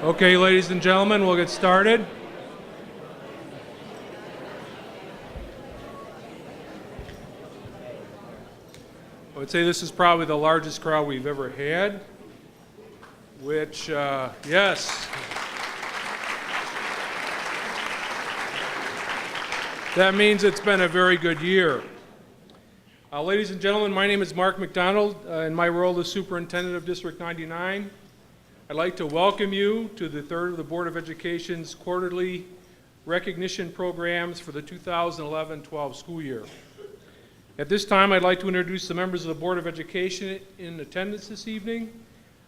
Okay, ladies and gentlemen, we'll get started. I would say this is probably the largest crowd we've ever had, which, yes. That means it's been a very good year. Ladies and gentlemen, my name is Mark McDonald. In my role as Superintendent of District 99, I'd like to welcome you to the third of the Board of Education's quarterly recognition programs for the 2011-12 school year. At this time, I'd like to introduce the members of the Board of Education in attendance this evening.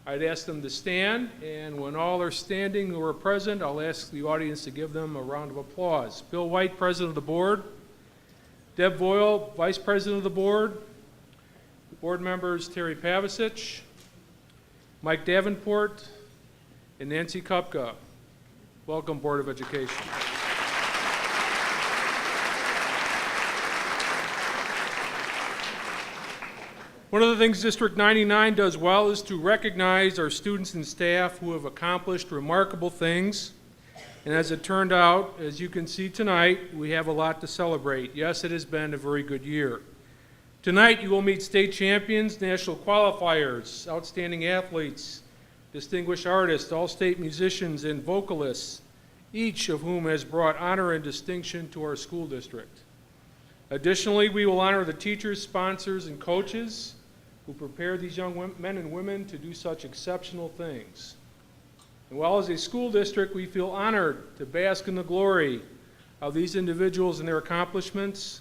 I'd ask them to stand, and when all are standing who are present, I'll ask the audience to give them a round of applause. Bill White, President of the Board. Deb Voyle, Vice President of the Board. Board members Terry Pavicic, Mike Davenport, and Nancy Kupka. Welcome, Board of Education. One of the things District 99 does well is to recognize our students and staff who have accomplished remarkable things. And as it turned out, as you can see tonight, we have a lot to celebrate. Yes, it has been a very good year. Tonight, you will meet state champions, national qualifiers, outstanding athletes, distinguished artists, all-state musicians, and vocalists, each of whom has brought honor and distinction to our school district. Additionally, we will honor the teachers, sponsors, and coaches who prepare these young men and women to do such exceptional things. And while as a school district, we feel honored to bask in the glory of these individuals and their accomplishments,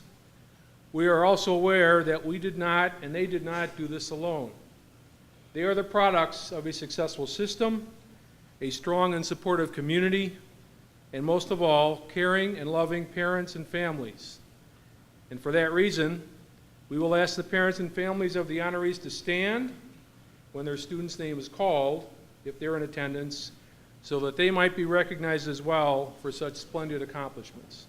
we are also aware that we did not, and they did not, do this alone. They are the products of a successful system, a strong and supportive community, and most of all, caring and loving parents and families. And for that reason, we will ask the parents and families of the honorees to stand when their student's name is called, if they're in attendance, so that they might be recognized as well for such splendid accomplishments.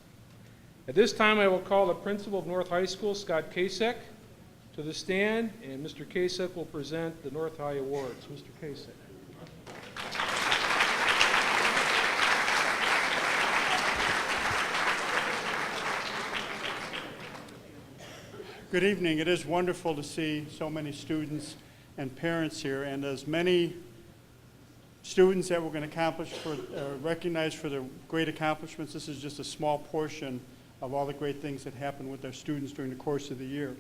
At this time, I will call the principal of North High School, Scott Kasek, to the stand, and Mr. Kasek will present the North High Awards. Mr. Kasek. Good evening. It is wonderful to see so many students and parents here, and as many students that we're going to recognize for their great accomplishments. This is just a small portion of all the great things that happen with our students during the course of the year.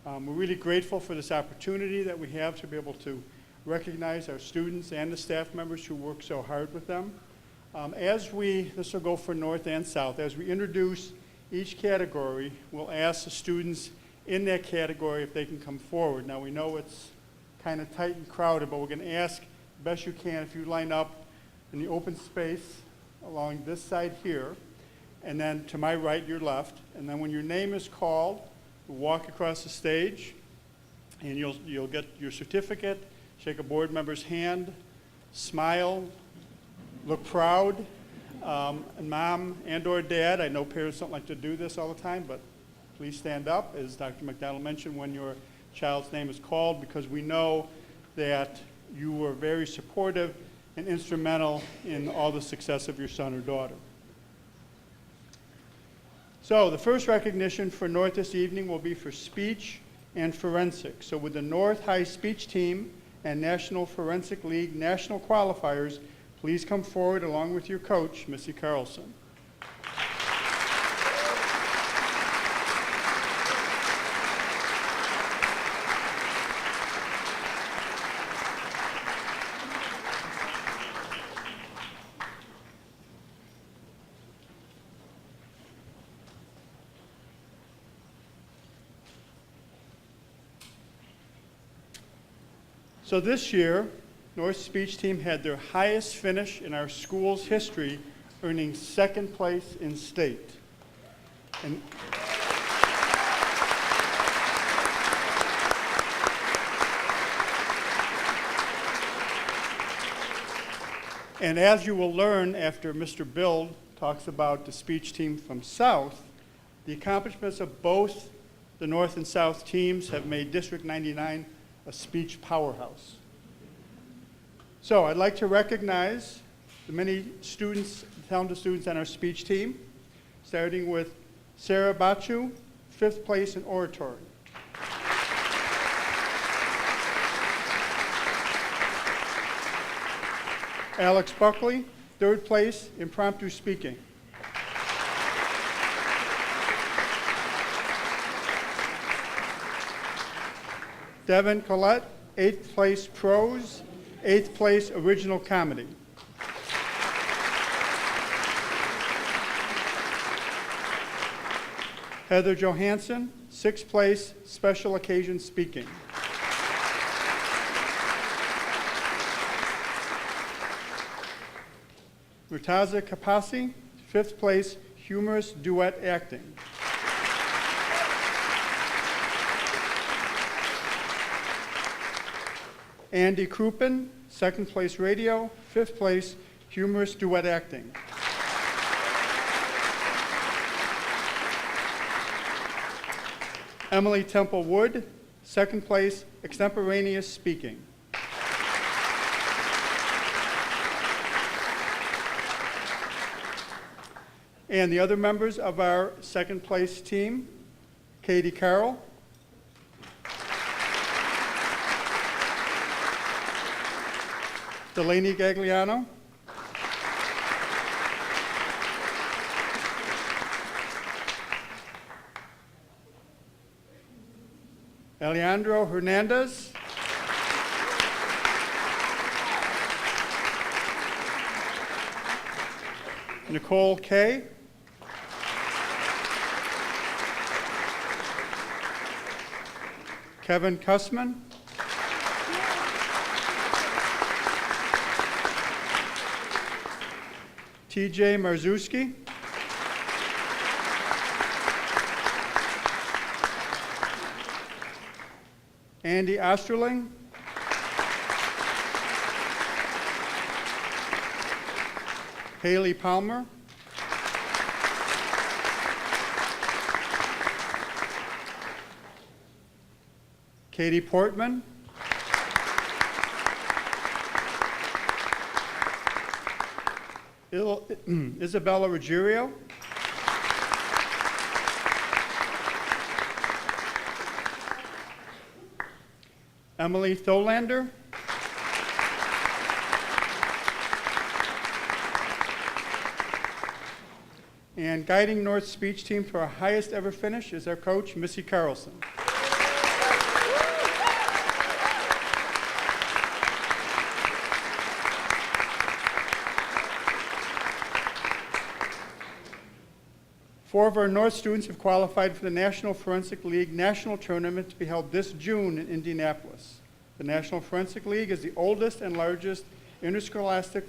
We're really grateful for this opportunity that we have to be able to recognize our students and the staff members who work so hard with them. This will go for North and South, as we introduce each category, we'll ask the students in that category if they can come forward. Now we know it's kind of tight and crowded, but we're going to ask best you can if you line up in the open space along this side here, and then to my right, your left, and then when your name is called, you'll walk across the stage, and you'll get your certificate, shake a board member's hand, smile, look proud, and mom and or dad, I know parents don't like to do this all the time, but please stand up, as Dr. McDonald mentioned, when your child's name is called, because we know that you were very supportive and instrumental in all the success of your son or daughter. So the first recognition for North this evening will be for speech and forensics. So with the North High Speech Team and National Forensic League national qualifiers, please come forward along with your coach, Missy Carlson. So this year, North's speech team had their highest finish in our school's history, earning second place in state. And as you will learn after Mr. Bill talks about the speech team from South, the accomplishments of both the North and South teams have made District 99 a speech powerhouse. So I'd like to recognize the many students, talented students on our speech team, starting with Sarah Bachu, 5th place in oratory. Alex Buckley, 3rd place, impromptu speaking. Devin Collette, 8th place, prose, 8th place, original comedy. Heather Johansson, 6th place, special occasion speaking. Murtaza Kapasi, 5th place, humorous duet acting. Andy Crouppen, 2nd place, radio, 5th place, humorous duet acting. Emily Temple Wood, 2nd place, extemporaneous speaking. And the other members of our 2nd place team, Katie Carroll, Delaney Gagliano, Alejandro Hernandez, Nicole Kay, Kevin Kussman, TJ Marzewski, Andy Osterling, Haley Palmer, Katie Portman, Isabella Ruggiero, Emily Tholander, and guiding North speech team to our highest ever finish is our coach, Missy Carlson. Four of our North students have qualified for the National Forensic League National Tournament to be held this June in Indianapolis. The National Forensic League is the oldest and largest interscholastic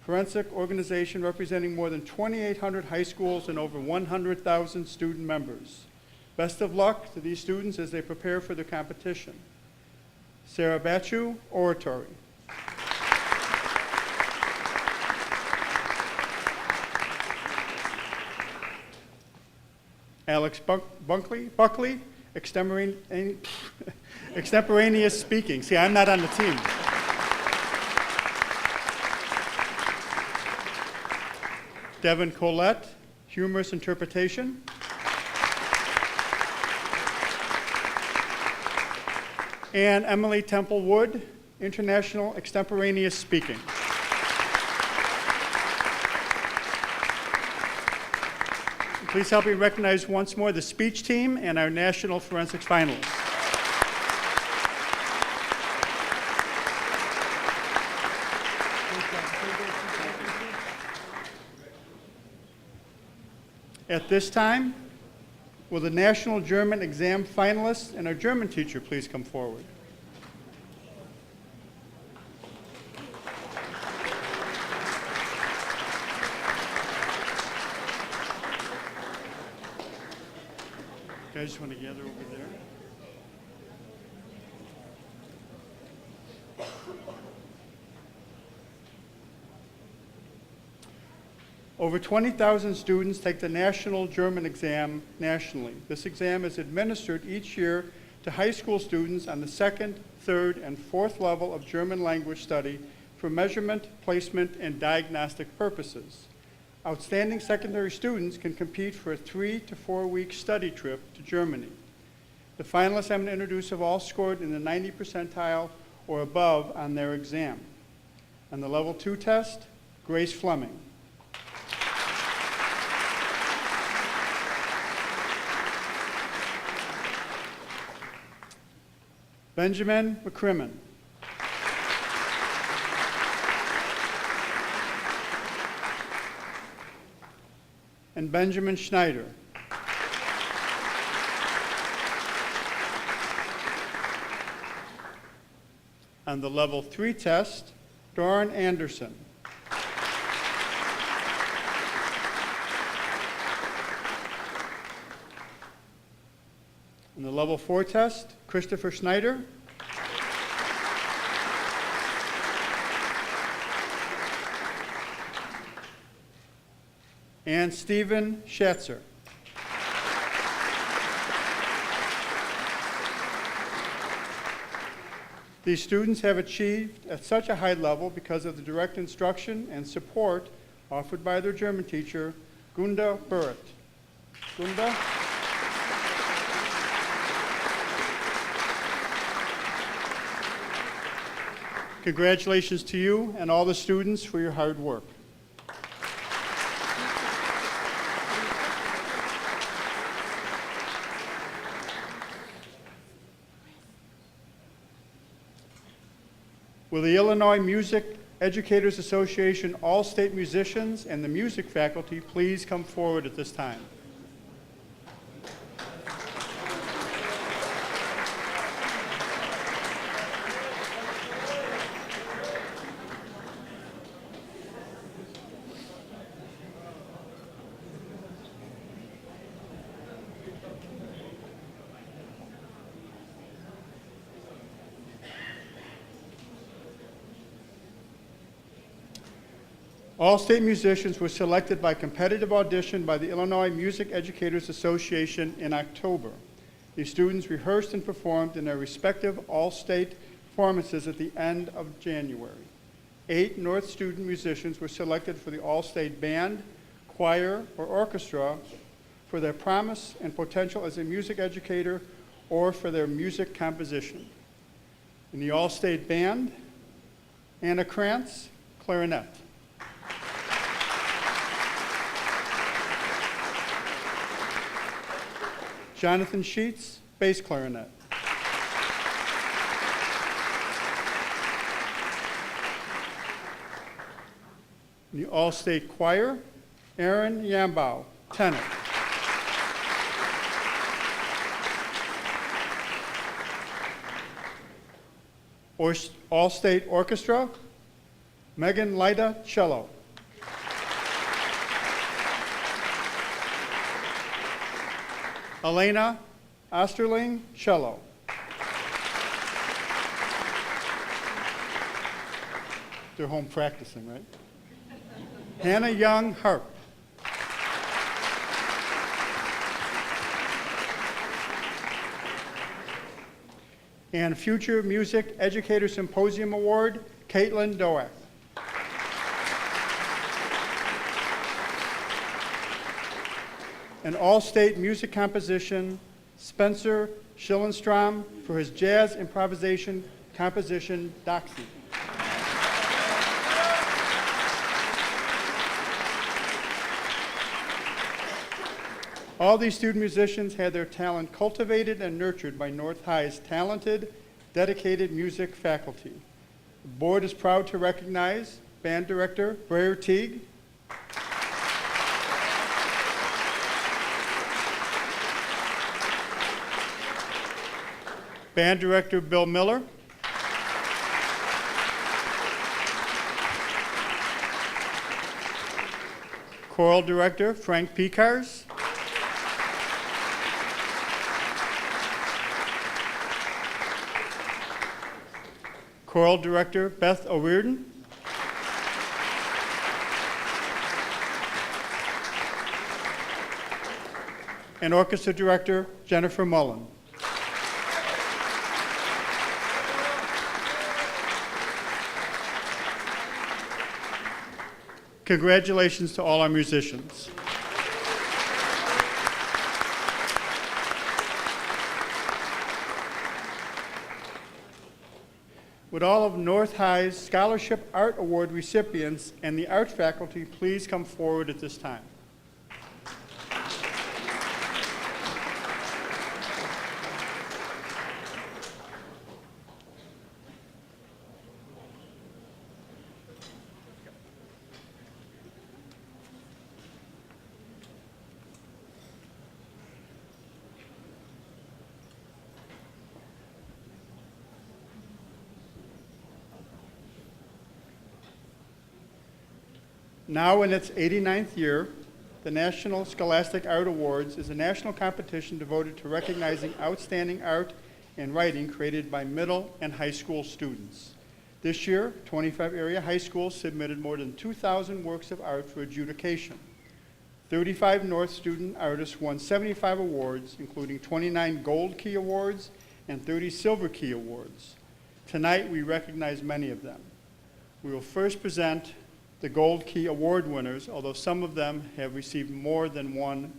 forensic organization representing more than 2,800 high schools and over 100,000 student members. Best of luck to these students as they prepare for the competition. Sarah Bachu, oratory. Alex Buckley, extemporaneous speaking. See, I'm not on the team. Devin Collette, humorous interpretation. And Emily Temple Wood, international extemporaneous speaking. Please help me recognize once more the speech team and our national forensics finalists. At this time, will the National German Exam finalists and our German teacher please come forward? You guys want to gather over there? Over 20,000 students take the National German Exam nationally. This exam is administered each year to high school students on the 2nd, 3rd, and 4th level of German language study for measurement, placement, and diagnostic purposes. Outstanding secondary students can compete for a 3 to 4 week study trip to Germany. The finalists I'm going to introduce have all scored in the 90 percentile or above on their exam. On the Level 2 test, Grace Fleming. Benjamin McCrimmon. And Benjamin Schneider. On the Level 3 test, Doran Anderson. On the Level 4 test, Christopher Schneider. And Stephen Schatzer. These students have achieved at such a high level because of the direct instruction and support offered by their German teacher, Gunda Burrit. Gunda? Congratulations to you and all the students for your hard work. Will the Illinois Music Educators Association All-State Musicians and the music faculty please come forward at this time? All state musicians were selected by competitive audition by the Illinois Music Educators Association in October. These students rehearsed and performed in their respective all-state performances at the end of January. 8 North student musicians were selected for the all-state band, choir, or orchestra for their promise and potential as a music educator or for their music composition. In the all-state band, Anna Krantz, clarinet. Jonathan Sheets, bass clarinet. In the all-state choir, Aaron Yambau, tenor. All-state orchestra, Megan Lyda, cello. Elena Osterling, cello. They're home practicing, right? Hannah Young, harp. And Future Music Educator Symposium Award, Caitlin Doak. And all-state music composition, Spencer Schillenstrom, for his jazz improvisation composition, Doxy. All these student musicians had their talent cultivated and nurtured by North High's talented, dedicated music faculty. The board is proud to recognize band director Breyer Teague, band director Bill Miller, choral director Frank Picars, choral director Beth O'Riordan, and orchestra director Jennifer Mullen. Congratulations to all our musicians. Would all of North High's Scholarship Art Award recipients and the art faculty please come forward at this time? Now in its 89th year, the National Scholastic Art Awards is a national competition devoted to recognizing outstanding art and writing created by middle and high school students. This year, 25 area high schools submitted more than 2,000 works of art for adjudication. 35 North student artists won 75 awards, including 29 Gold Key Awards and 30 Silver Key Awards. Tonight, we recognize many of them. We will first present the Gold Key Award winners, although some of them have received more than one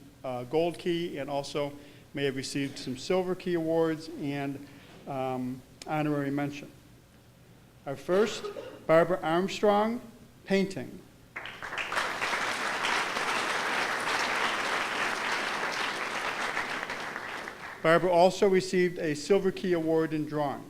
Gold Key and also may have received some Silver Key Awards and honorary mention. Our first, Barbara Armstrong, painting. Barbara also received a Silver Key Award in drawing.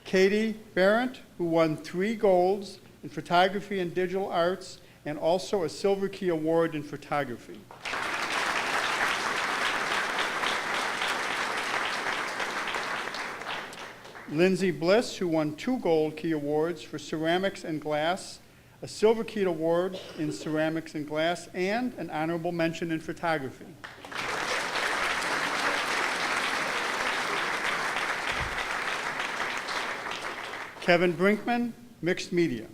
Katie Barrett, who won 3 golds in photography and digital arts, and also a Silver Key Award in photography. Lindsay Bliss, who won 2 Gold Key Awards for ceramics and glass, a Silver Key Award in ceramics and glass, and an honorable mention in photography. Kevin Brinkman, mixed media.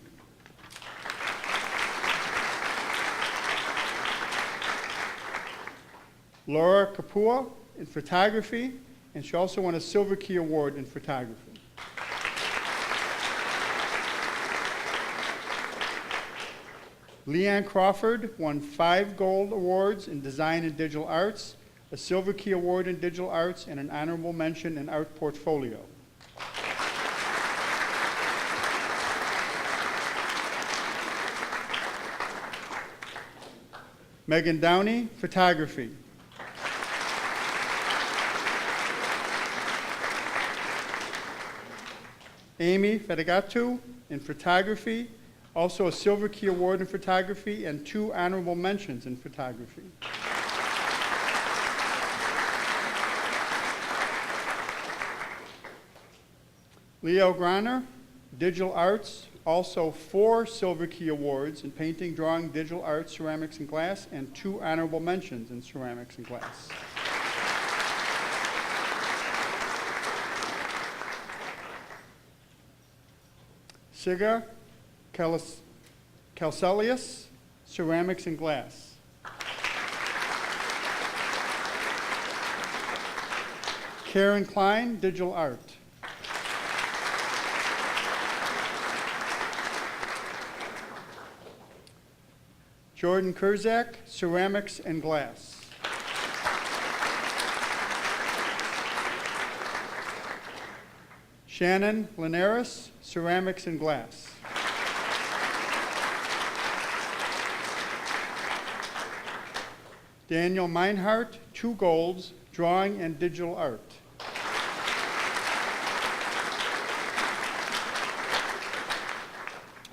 Laura Kapua in photography, and she also won a Silver Key Award in photography. Leanne Crawford won 5 gold awards in design and digital arts, a Silver Key Award in digital arts, and an honorable mention in art portfolio. Megan Downey, photography. Amy Fedegatu in photography, also a Silver Key Award in photography and 2 honorable mentions in photography. Leo Griner, digital arts, also 4 Silver Key Awards in painting, drawing, digital arts, ceramics, and glass, and 2 honorable mentions in ceramics and glass. Siga Calcelius, ceramics and glass. Karen Klein, digital art. Jordan Kurzak, ceramics and glass. Shannon Linares, ceramics and glass. Daniel Meinhardt, 2 golds, drawing and digital art.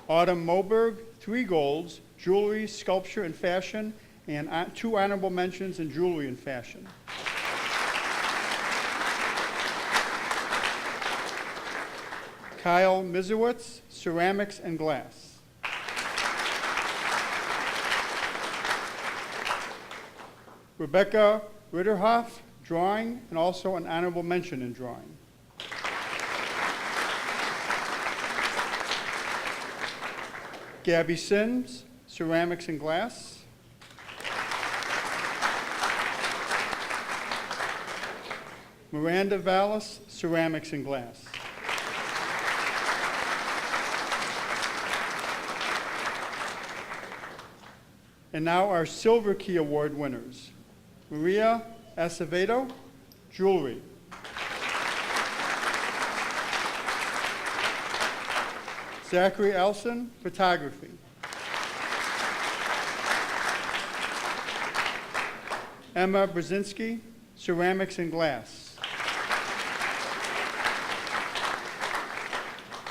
Autumn Moberg, 3 golds, jewelry, sculpture, and fashion, and 2 honorable mentions in jewelry and fashion. Kyle Mizowitz, ceramics and glass. Rebecca Ritterhoff, drawing, and also an honorable mention in drawing. Gabby Sims, ceramics and glass. Miranda Vallis, ceramics and glass. And now our Silver Key Award winners. Maria Acevedo, jewelry. Zachary Elson, photography. Emma Brzezinski, ceramics and glass.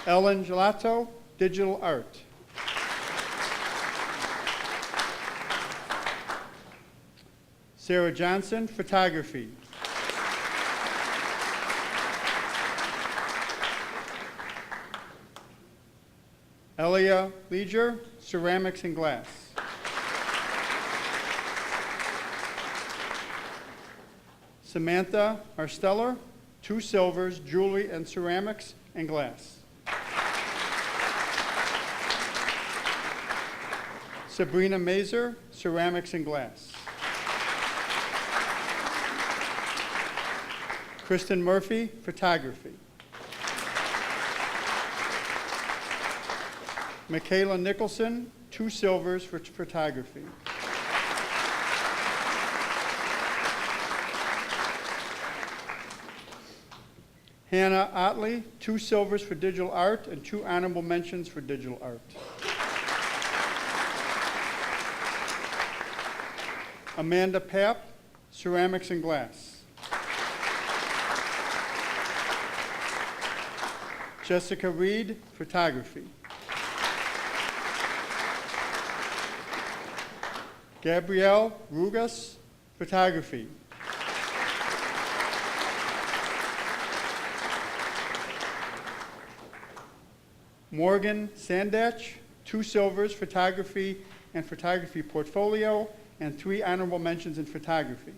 Ellen Gelato, digital art. Sarah Johnson, photography. Elia Leger, ceramics and glass. Samantha Marsteller, 2 silvers, jewelry and ceramics and glass. Sabrina Mazer, ceramics and glass. Kristen Murphy, photography. Michaela Nicholson, 2 silvers for photography. Hannah Otley, 2 silvers for digital art and 2 honorable mentions for digital art. Amanda Papp, ceramics and glass. Jessica Reed, photography. Gabrielle Rugas, photography. Morgan Sandach, 2 silvers, photography and photography portfolio, and 3 honorable mentions in photography.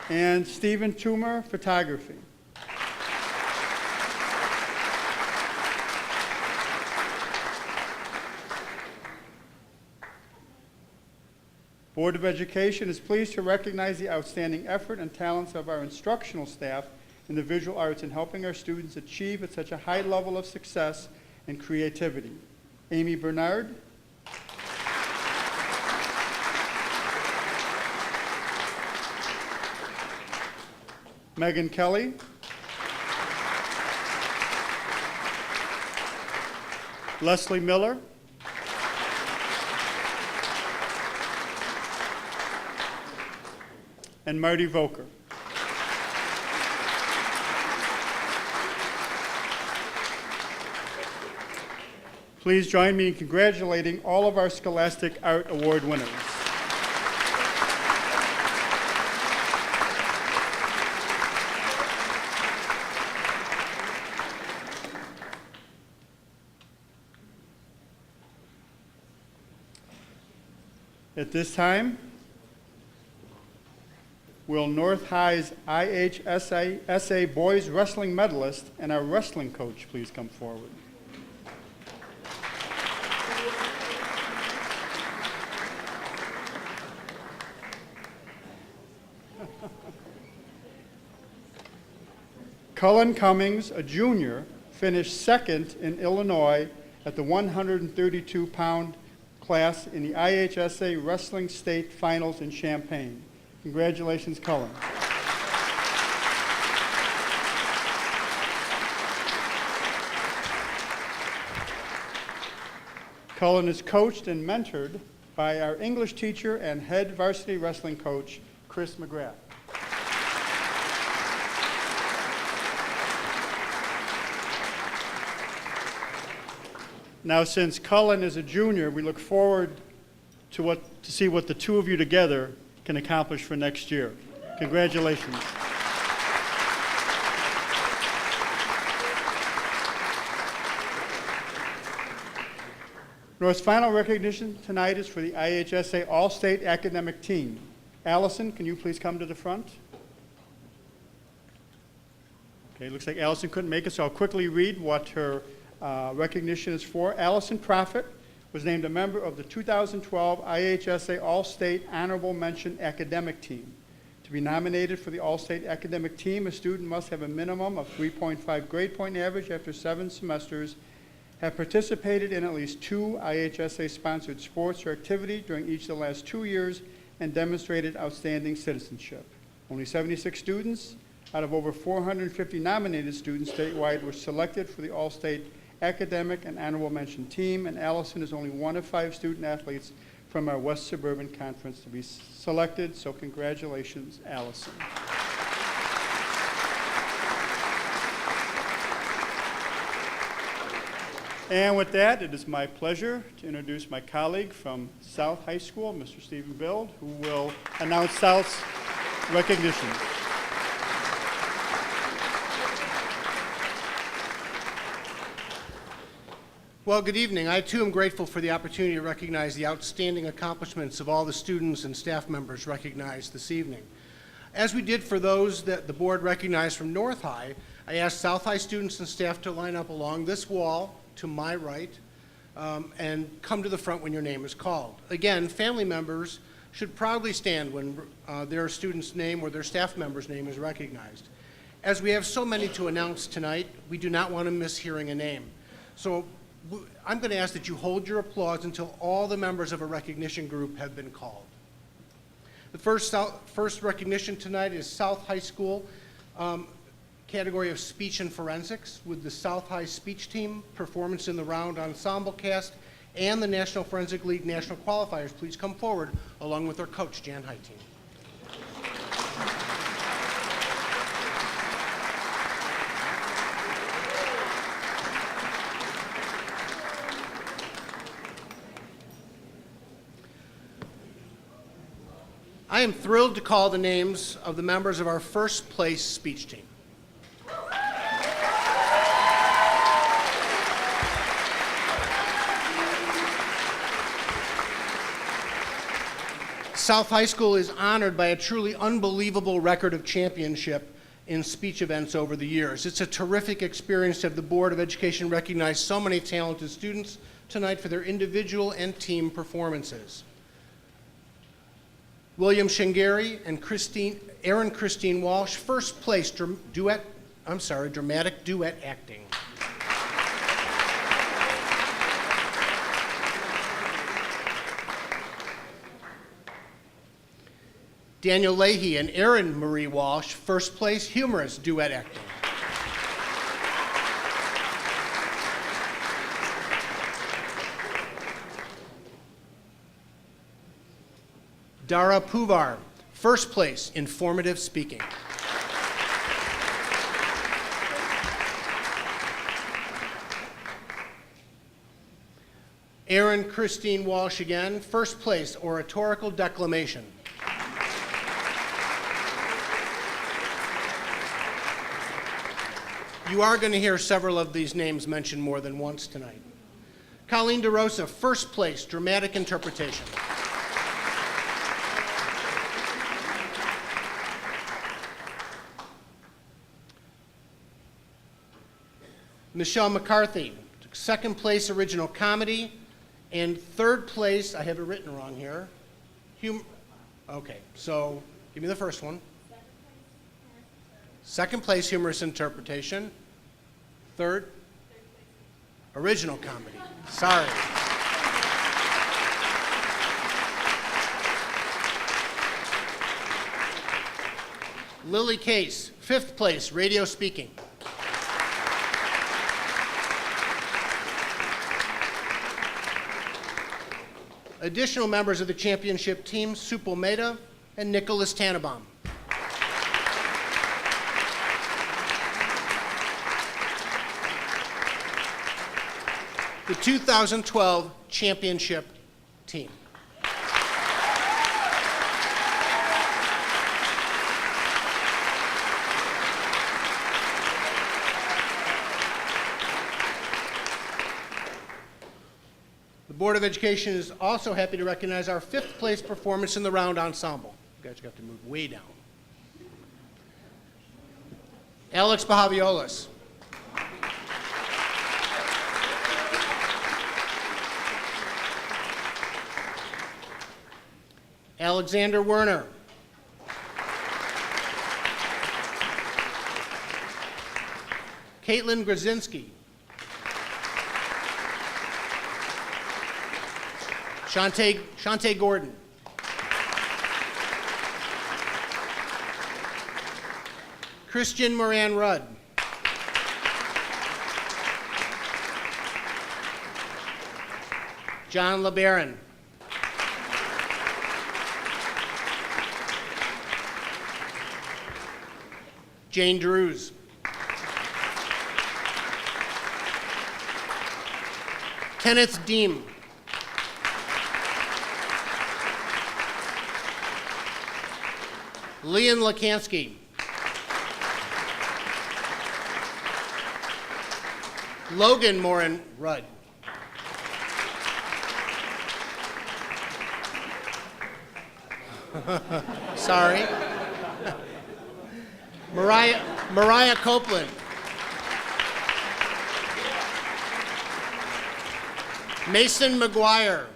And Stephen Toomer, photography. Board of Education is pleased to recognize the outstanding effort and talents of our instructional staff in the visual arts in helping our students achieve at such a high level of success and creativity. Amy Bernard, Megan Kelly, Leslie Miller, and Marty Volker. Please join me in congratulating all of our Scholastic Art Award winners. At this time, will North High's IHSA boys wrestling medalist and our wrestling coach please come forward? Cullen Cummings, a junior, finished second in Illinois at the 132-pound class in the IHSA Wrestling State Finals in Champaign. Congratulations, Cullen. Cullen is coached and mentored by our English teacher and head varsity wrestling coach, Chris McGrath. Now, since Cullen is a junior, we look forward to see what the two of you together can accomplish for next year. Congratulations. North's final recognition tonight is for the IHSA All-State Academic Team. Allison, can you please come to the front? Okay, looks like Allison couldn't make it, so I'll quickly read what her recognition is for. Allison Proffitt was named a member of the 2012 IHSA All-State Honorable Mention Academic Team. To be nominated for the All-State Academic Team, a student must have a minimum of 3.5 grade point average after 7 semesters, have participated in at least 2 IHSA-sponsored sports or activity during each of the last 2 years, and demonstrated outstanding citizenship. Only 76 students out of over 450 nominated students statewide were selected for the All-State Academic and Honorable Mention Team, and Allison is only one of 5 student athletes from our West Suburban Conference to be selected, so congratulations, Allison. And with that, it is my pleasure to introduce my colleague from South High School, Mr. Stephen Bild, who will announce South's recognition. Well, good evening. I too am grateful for the opportunity to recognize the outstanding accomplishments of all the students and staff members recognized this evening. As we did for those that the board recognized from North High, I asked South High students and staff to line up along this wall to my right and come to the front when your name is called. Again, family members should proudly stand when their student's name or their staff member's name is recognized. As we have so many to announce tonight, we do not want to miss hearing a name. So I'm going to ask that you hold your applause until all the members of a recognition group have been called. The first recognition tonight is South High School, category of speech and forensics, with the South High speech team, performance in the round ensemble cast, and the National Forensic League national qualifiers. Please come forward along with our coach, Jan Heiting. I am thrilled to call the names of the members of our first place speech team. South High School is honored by a truly unbelievable record of championship in speech events over the years. It's a terrific experience to have the Board of Education recognize so many talented students tonight for their individual and team performances. William Shingari and Erin Christine Walsh, first place dramatic duet acting. Daniel Leahy and Erin Marie Walsh, first place humorous duet acting. Dara Puvar, first place informative speaking. Erin Christine Walsh again, first place oratorical declamation. You are going to hear several of these names mentioned more than once tonight. Colleen DeRosa, first place dramatic interpretation. Michelle McCarthy, second place original comedy, and third place, I have it written wrong here. Okay, so give me the first one. Second place humorous interpretation. Third? Original comedy. Sorry. Lily Case, fifth place radio speaking. Additional members of the championship team, Supal Mehta and Nicholas Tannenbaum. The 2012 championship team. The Board of Education is also happy to recognize our fifth place performance in the round ensemble. You guys got to move way down. Alex Bahaviolis. Alexander Werner. Caitlin Grzinski. Shantae Gordon. Christian Moran Rudd. John LeBaron. Jane Drews. Kenneth Deem. Leon Lekansky. Logan Moran Rudd. Sorry. Mariah Copeland. Mason McGuire.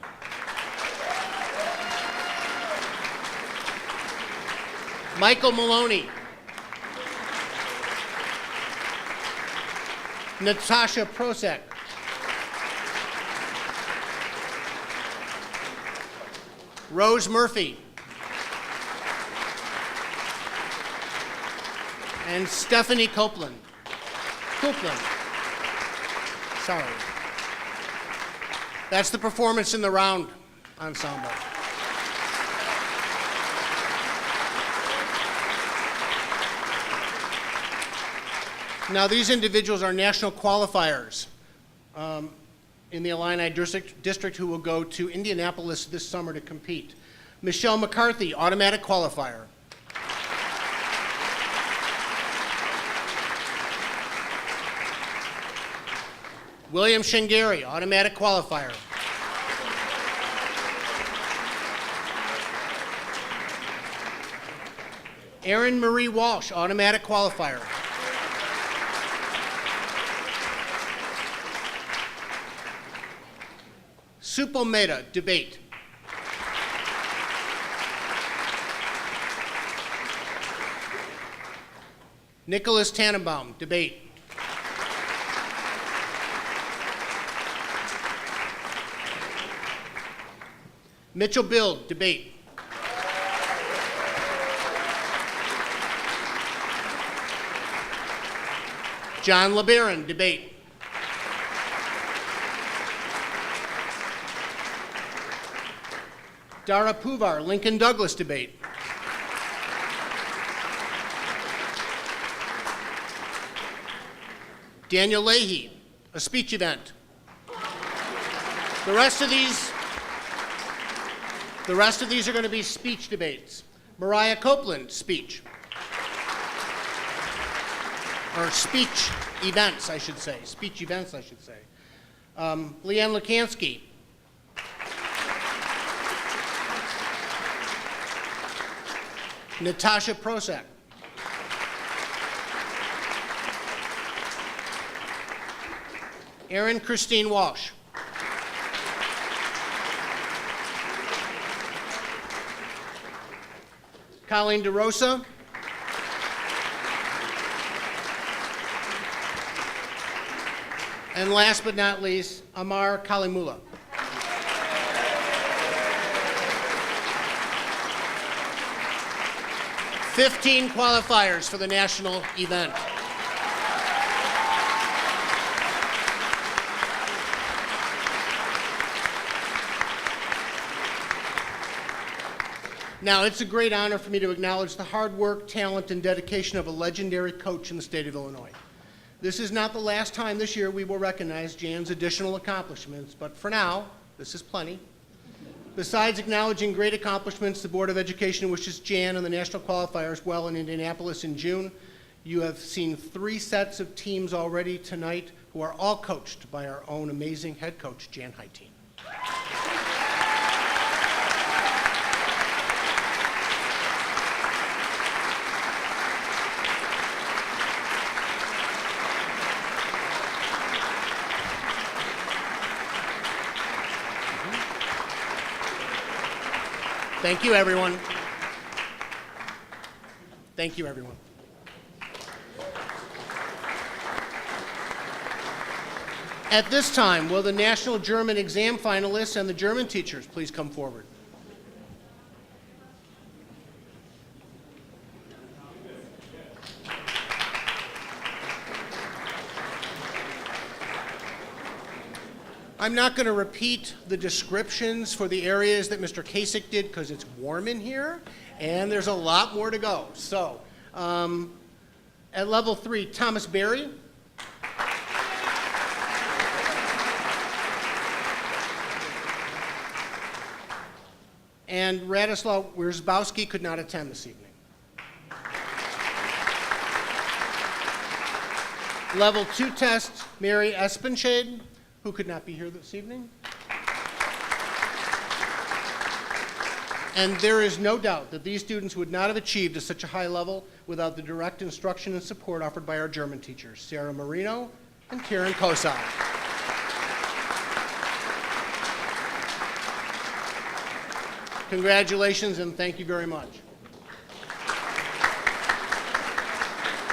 Michael Maloney. Natasha Prosek. Rose Murphy. And Stephanie Copeland. Sorry. That's the performance in the round ensemble. Now, these individuals are national qualifiers in the Illini district who will go to Indianapolis this summer to compete. Michelle McCarthy, automatic qualifier. William Shingari, automatic qualifier. Erin Marie Walsh, automatic qualifier. Supal Mehta, debate. Nicholas Tannenbaum, debate. Mitchell Bild, debate. John LeBaron, debate. Dara Puvar, Lincoln Douglas, debate. Daniel Leahy, a speech event. The rest of these are going to be speech debates. Mariah Copeland, speech. Or speech events, I should say. Speech events, I should say. Leanne Lekansky. Natasha Prosek. Erin Christine Walsh. Colleen DeRosa. And last but not least, Amar Kalimula. "15 qualifiers for the national event. Now, it's a great honor for me to acknowledge the hard work, talent, and dedication of a legendary coach in the state of Illinois. This is not the last time this year we will recognize Jan's additional accomplishments, but for now, this is plenty. Besides acknowledging great accomplishments, the Board of Education wishes Jan and the national qualifiers well in Indianapolis in June. You have seen 3 sets of teams already tonight who are all coached by our own amazing head coach, Jan Heiteen. Thank you, everyone. Thank you, everyone. At this time, will the National German Exam finalists and the German teachers please come forward? I'm not going to repeat the descriptions for the areas that Mr. Kasich did because it's warm in here and there's a lot more to go. So, at level 3, Thomas Berry. And Radislaw Wierzbowski could not attend this evening. Level 2 test, Mary Espenshade, who could not be here this evening. And there is no doubt that these students would not have achieved at such a high level without the direct instruction and support offered by our German teachers, Sarah Marino and Karen Kosai. Congratulations and thank you very much.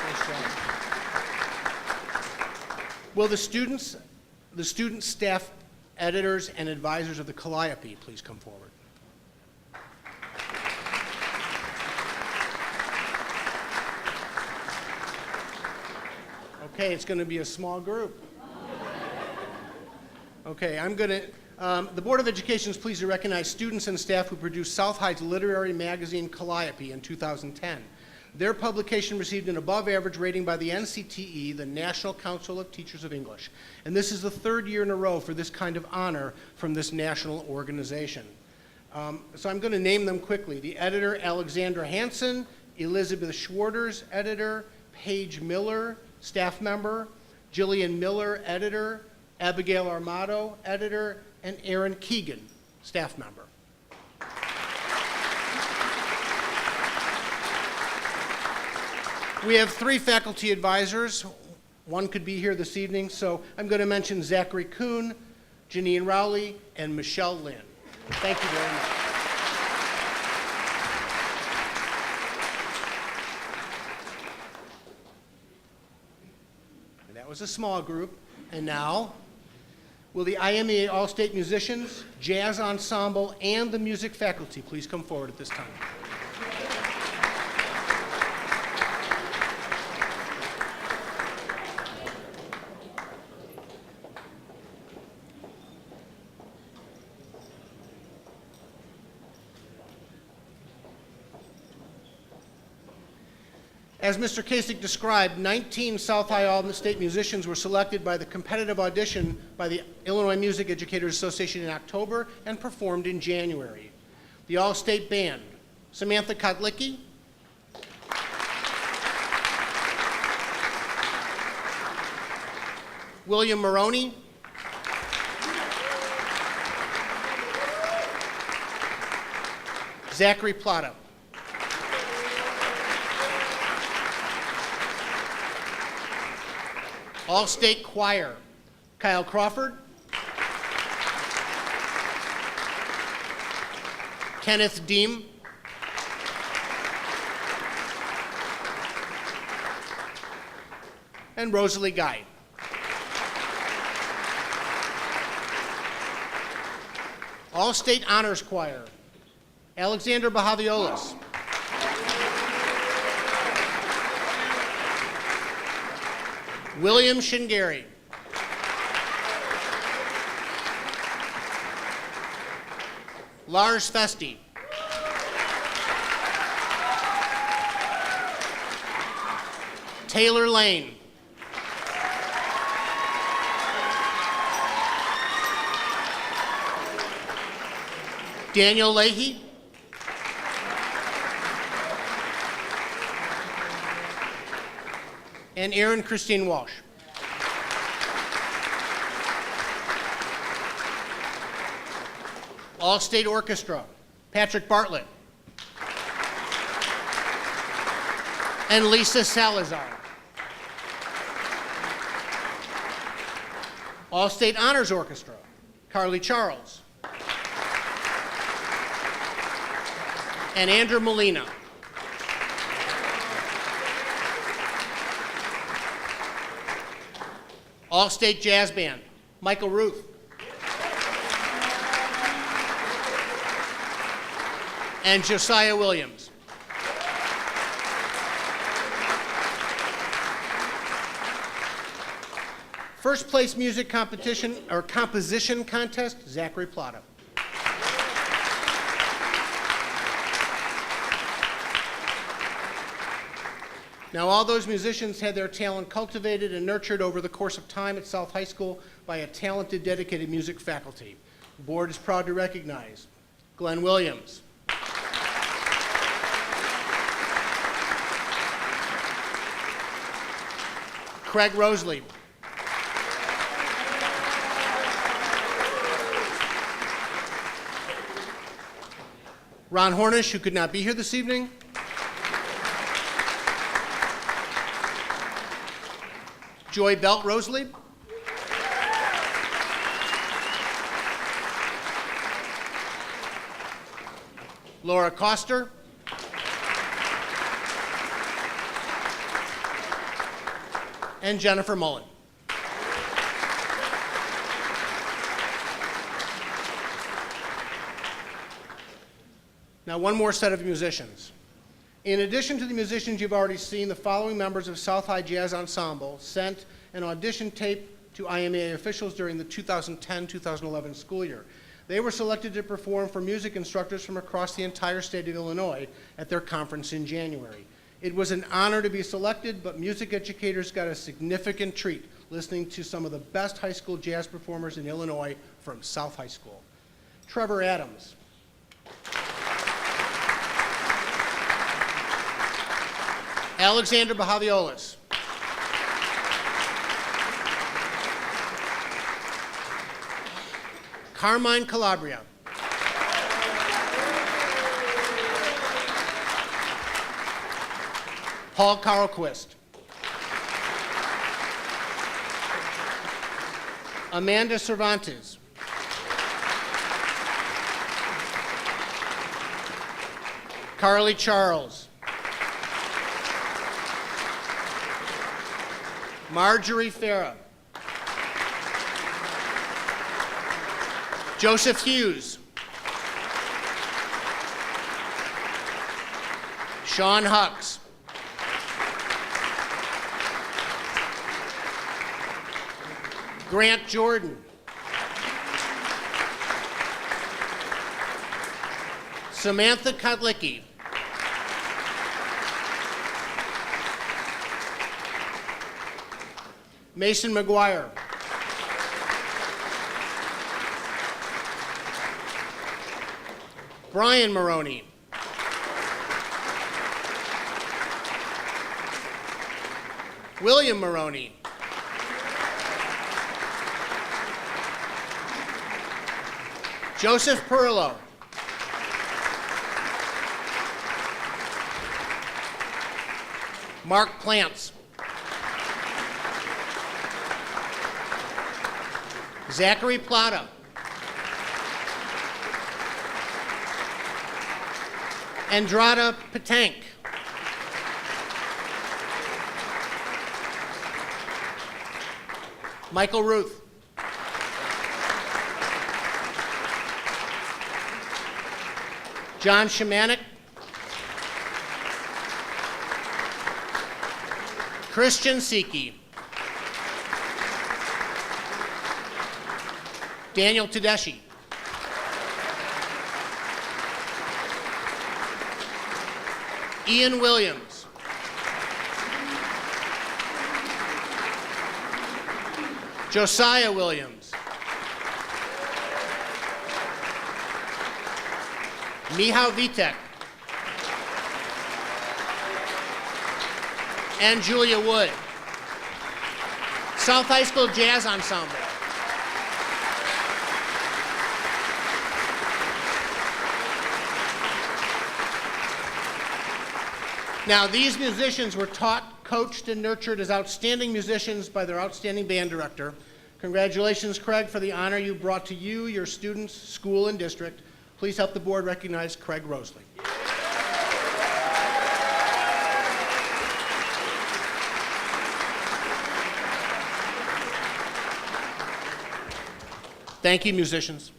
Nice job. Will the student staff, editors, and advisors of the Calliope please come forward? Okay, it's going to be a small group. Okay, the Board of Education is pleased to recognize students and staff who produced South Hyde's literary magazine Calliope in 2010. Their publication received an above-average rating by the NCTE, the National Council of Teachers of English. And this is the 3rd year in a row for this kind of honor from this national organization. So I'm going to name them quickly. The editor, Alexandra Hansen; Elizabeth Schwarters, editor; Paige Miller, staff member; Jillian Miller, editor; Abigail Armato, editor; and Aaron Keegan, staff member. We have 3 faculty advisors. One could be here this evening, so I'm going to mention Zachary Kuhn, Janine Rowley, and Michelle Lynn. Thank you very much. And that was a small group. And now, will the IMEA All-State Musicians, Jazz Ensemble, and the music faculty please come forward at this time? As Mr. Kasich described, 19 South High All-State musicians were selected by the competitive audition by the Illinois Music Educators Association in October and performed in January. The All-State Band, Samantha Kotlicki, William Maroney, Zachary Plata. All-State Choir, Kyle Crawford, Kenneth Deem, and Rosalie Guy. All-State Honors Choir, Alexander Bahaviolas, William Shingari, Lars Festi, Taylor Lane, Daniel Leahy, and Erin Christine Walsh. All-State Orchestra, Patrick Bartlett and Lisa Salazar. All-State Honors Orchestra, Carly Charles and Andrew Molina. All-State Jazz Band, Michael Ruth. And Josiah Williams. First place music competition or composition contest, Zachary Plata. Now, all those musicians had their talent cultivated and nurtured over the course of time at South High School by a talented, dedicated music faculty. The board is proud to recognize Glenn Williams, Craig Roseley, Ron Hornish, who could not be here this evening, Joy Belt Roseley, Laura Coster, and Jennifer Mullen. Now, one more set of musicians. In addition to the musicians you've already seen, the following members of South High Jazz Ensemble sent an audition tape to IMEA officials during the 2010-2011 school year. They were selected to perform for music instructors from across the entire state of Illinois at their conference in January. It was an honor to be selected, but music educators got a significant treat listening to some of the best high school jazz performers in Illinois from South High School. Trevor Adams, Alexander Bahaviolis, Carmine Calabria, Paul Carlquist, Amanda Cervantes, Carly Charles, Marjorie Farah, Joseph Hughes, Sean Hucks, Grant Jordan, Samantha Kotlicki, Mason McGuire, Brian Maroney, William Maroney, Joseph Perillo, Mark Plants, Zachary Plata, Andrada Patank, Michael Ruth, John Shemanek, Christian Siki, Daniel Tedeschi, Ian Williams, Josiah Williams, Mihal Vitek, and Julia Wood. South High School Jazz Ensemble. Now, these musicians were taught, coached, and nurtured as outstanding musicians by their outstanding band director. Congratulations, Craig, for the honor you brought to you, your students, school, and district. Please help the board recognize Craig Roseley. Thank you, musicians.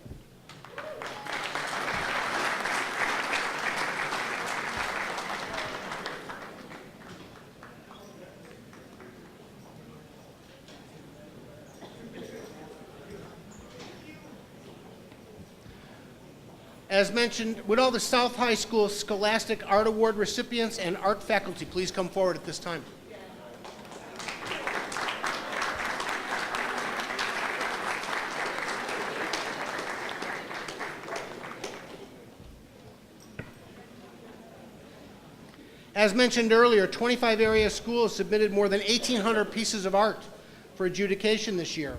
As mentioned, would all the South High School Scholastic Art Award recipients and art faculty please come forward at this time? As mentioned earlier, 25 area schools submitted more than 1,800 pieces of art for adjudication this year.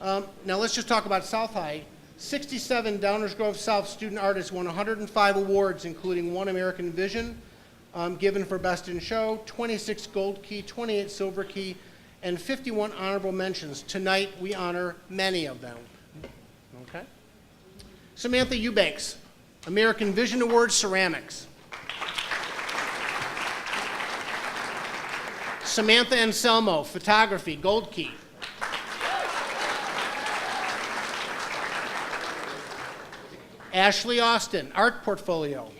Now let's just talk about South High. 67 Downers Grove South student artists won 105 awards, including 1 American Vision, given for Best in Show, 26 Gold Key, 28 Silver Key, and 51 honorable mentions. Tonight, we honor many of them. Okay? Samantha Eubanks, American Vision Award, Ceramics. Samantha Anselmo, Photography, Gold Key. Ashley Austin, Art Portfolio,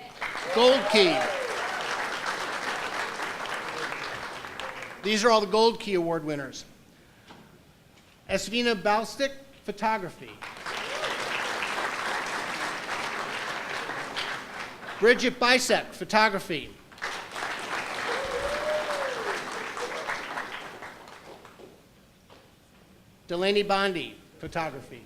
Gold Key. These are all the Gold Key Award winners. Esvina Balstik, Photography. Bridget Bisek, Photography. Delaney Bondi, Photography.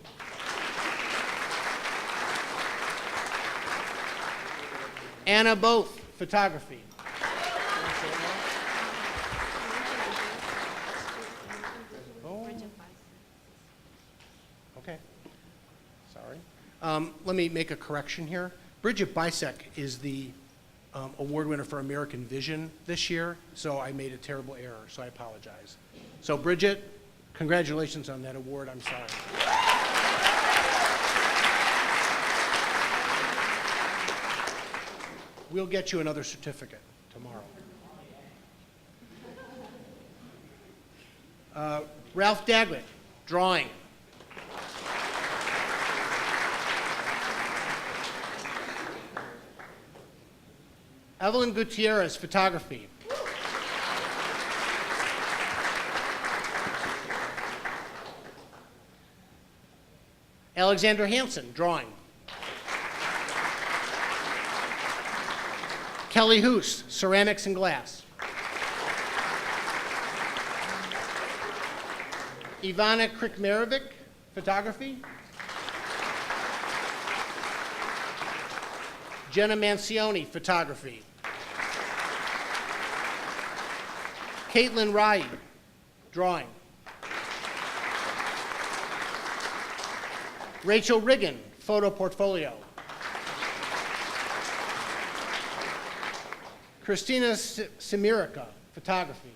Anna Both, Photography. Oh. Okay. Sorry. Let me make a correction here. Bridget Bisek is the award winner for American Vision this year, so I made a terrible error, so I apologize. So Bridget, congratulations on that award. I'm sorry. We'll get you another certificate tomorrow. Ralph Dagwick, Drawing. Evelyn Gutierrez, Photography. Alexander Hansen, Drawing. Kelly Hoos, Ceramics and Glass. Ivana Krikmarovic, Photography. Jenna Mancioni, Photography. Caitlin Rai, Drawing. Rachel Riggin, Photo Portfolio. Christina Simirica, Photography.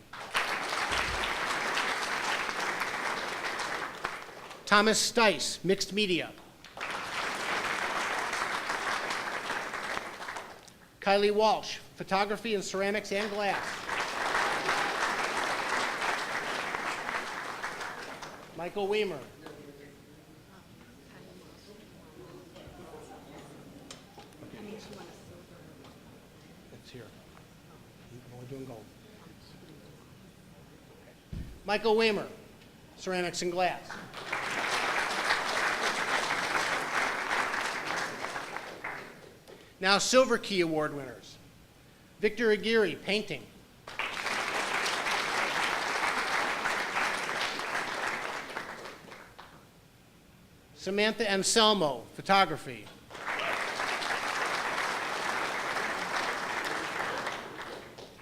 Thomas Stice, Mixed Media. Kylie Walsh, Photography and Ceramics and Glass. Michael Weimer. It's here. I'm only doing gold. Michael Weimer, Ceramics and Glass. Now, Silver Key Award winners. Victor Aguirre, Painting. Samantha Anselmo, Photography.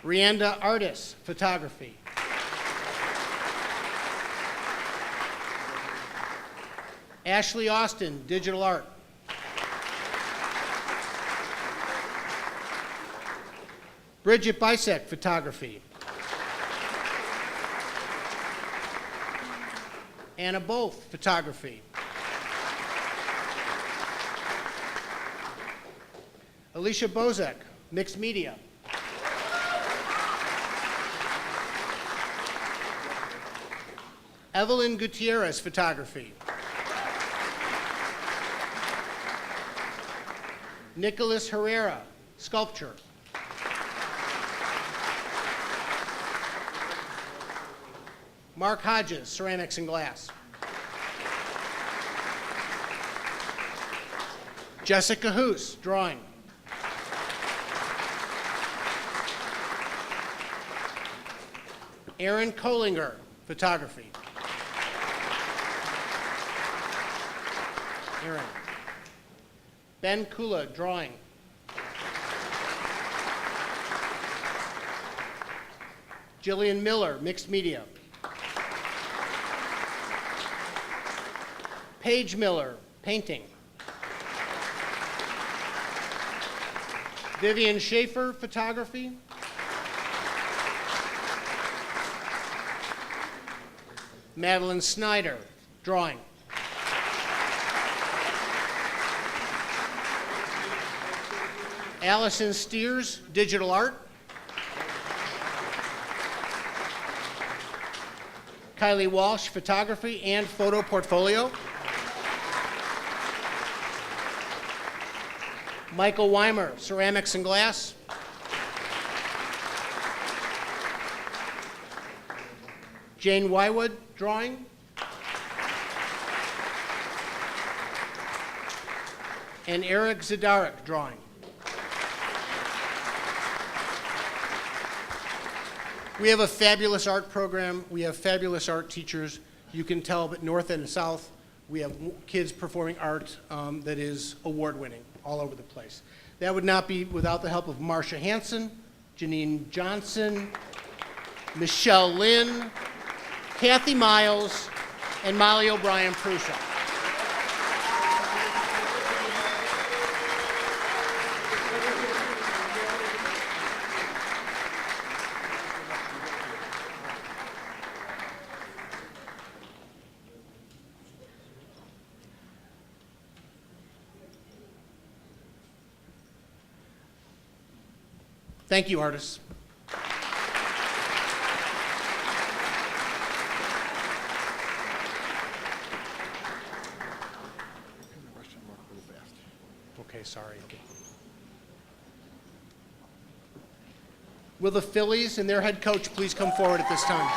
Rianda Artis, Photography. Ashley Austin, Digital Art. Bridget Bisek, Photography. Anna Both, Photography. Alicia Bozek, Mixed Media. Evelyn Gutierrez, Photography. Nicholas Herrera, sculpture. Mark Hodges, ceramics and glass. Jessica Hoos, drawing. Aaron Kohlinger, photography. Aaron. Ben Kula, drawing. Jillian Miller, mixed media. Paige Miller, painting. Vivian Schaefer, photography. Madeline Snyder, drawing. Allison Steers, digital art. Kylie Walsh, photography and photo portfolio. Michael Weimer, ceramics and glass. Jane Wywood, drawing. And Eric Zadarik, drawing. We have a fabulous art program. We have fabulous art teachers. You can tell, but north and south, we have kids performing art that is award-winning all over the place. That would not be without the help of Marcia Hansen, Janine Johnson, Michelle Lynn, Kathy Miles, and Molly O'Brien Prussia. Thank you, artists. Okay, sorry. Will the Phillies and their head coach please come forward at this time?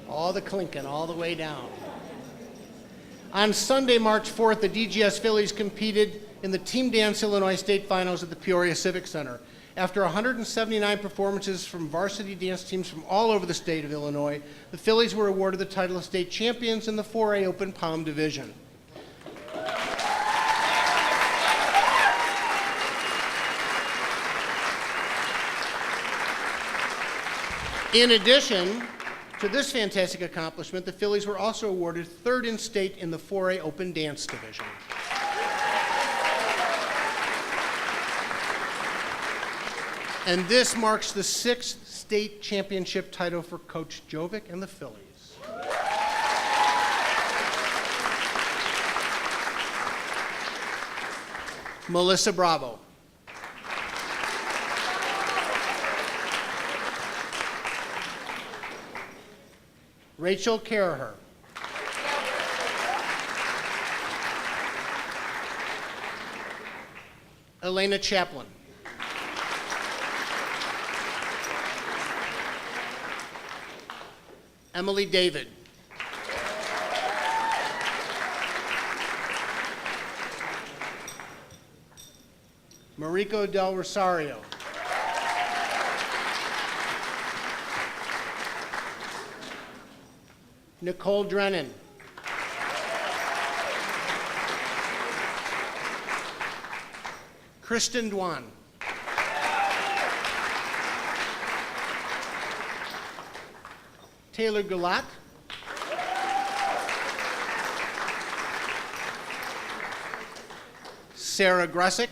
All the clinking, all the way down. On Sunday, March 4th, the DGS Phillies competed in the Team Dance Illinois State Finals at the Peoria Civic Center. After 179 performances from varsity dance teams from all over the state of Illinois, the Phillies were awarded the title of state champions in the 4A Open Palm Division. In addition to this fantastic accomplishment, the Phillies were also awarded third in state in the 4A Open Dance Division. And this marks the 6th state championship title for Coach Jovic and the Phillies. Melissa Bravo. Rachel Caraher. Elena Chaplin. Emily David. Mariko Del Rosario. Nicole Drennan. Kristen Dwan. Taylor Gulat. Sarah Gressick.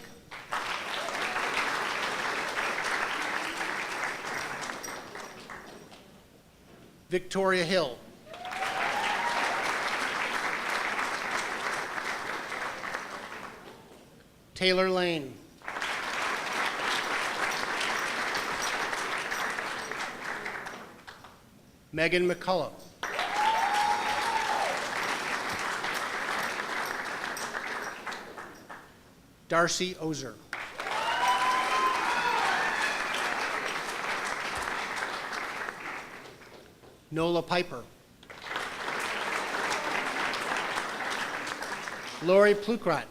Victoria Hill. Taylor Lane. Megan McCullough. Darcy Ozer. Nola Piper. Lori Plukrat.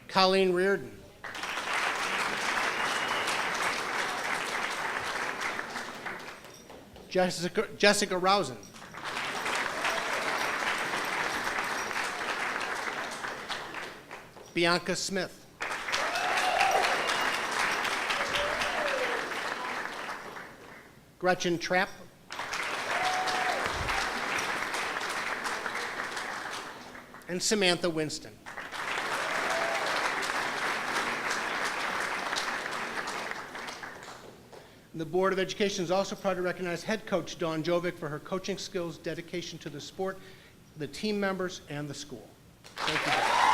Colleen Reardon. Jessica Rousen. Bianca Smith. Gretchen Trapp. And Samantha Winston. The Board of Education is also proud to recognize head coach Dawn Jovic for her coaching skills, dedication to the sport, the team members, and the school. Thank you, Dawn.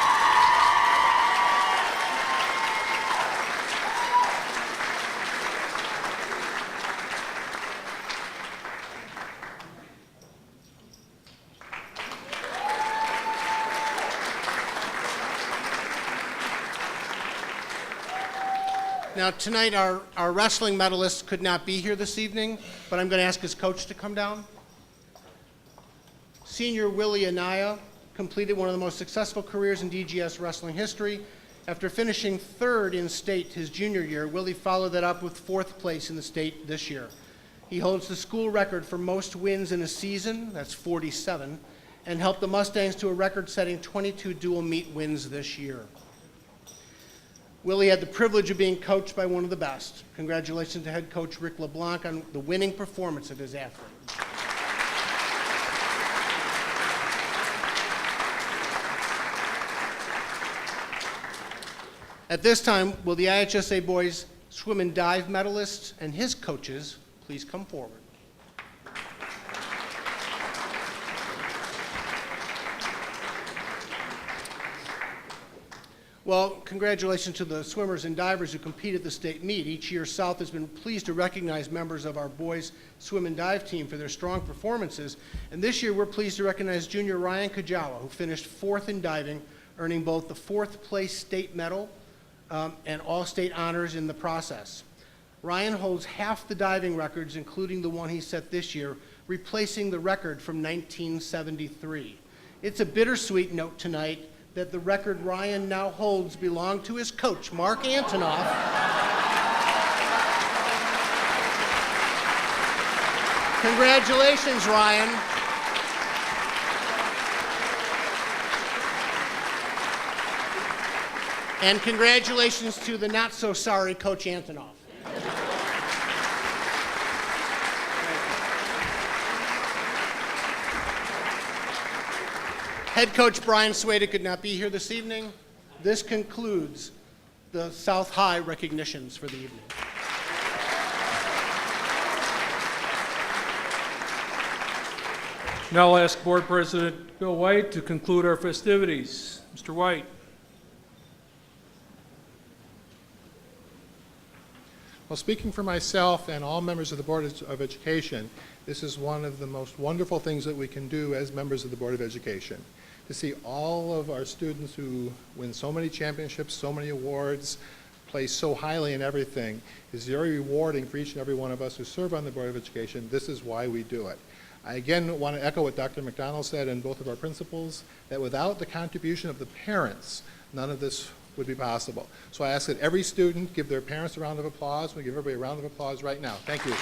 Now, tonight, our wrestling medalist could not be here this evening, but I'm going to ask his coach to come down. Senior Willie Anaya completed one of the most successful careers in DGS wrestling history. After finishing third in state his junior year, Willie followed that up with fourth place in the state this year. He holds the school record for most wins in a season, that's 47, and helped the Mustangs to a record-setting 22 dual meet wins this year. Willie had the privilege of being coached by one of the best. Congratulations to head coach Rick LeBlanc on the winning performance of his athlete. At this time, will the IHSA boys swim and dive medalist and his coaches please come forward? Well, congratulations to the swimmers and divers who compete at the state meet. Each year, South has been pleased to recognize members of our boys swim and dive team for their strong performances. And this year, we're pleased to recognize junior Ryan Kajawa, who finished fourth in diving, earning both the fourth place state medal and all state honors in the process. Ryan holds half the diving records, including the one he set this year, replacing the record from 1973. It's a bittersweet note tonight that the record Ryan now holds belonged to his coach, Mark Antonoff. Congratulations, Ryan. And congratulations to the not-so-sorry Coach Antonoff. Head coach Brian Swayda could not be here this evening. This concludes the South High recognitions for the evening. Now I'll ask Board President Bill White to conclude our festivities. Mr. White. Well, speaking for myself and all members of the Board of Education, this is one of the most wonderful things that we can do as members of the Board of Education. To see all of our students who win so many championships, so many awards, place so highly in everything is very rewarding for each and every one of us who serve on the Board of Education. This is why we do it. I again want to echo what Dr. McDonald said and both of our principals, that without the contribution of the parents, none of this would be possible. So I ask that every student give their parents a round of applause. We give everybody a round of applause right now. Thank you.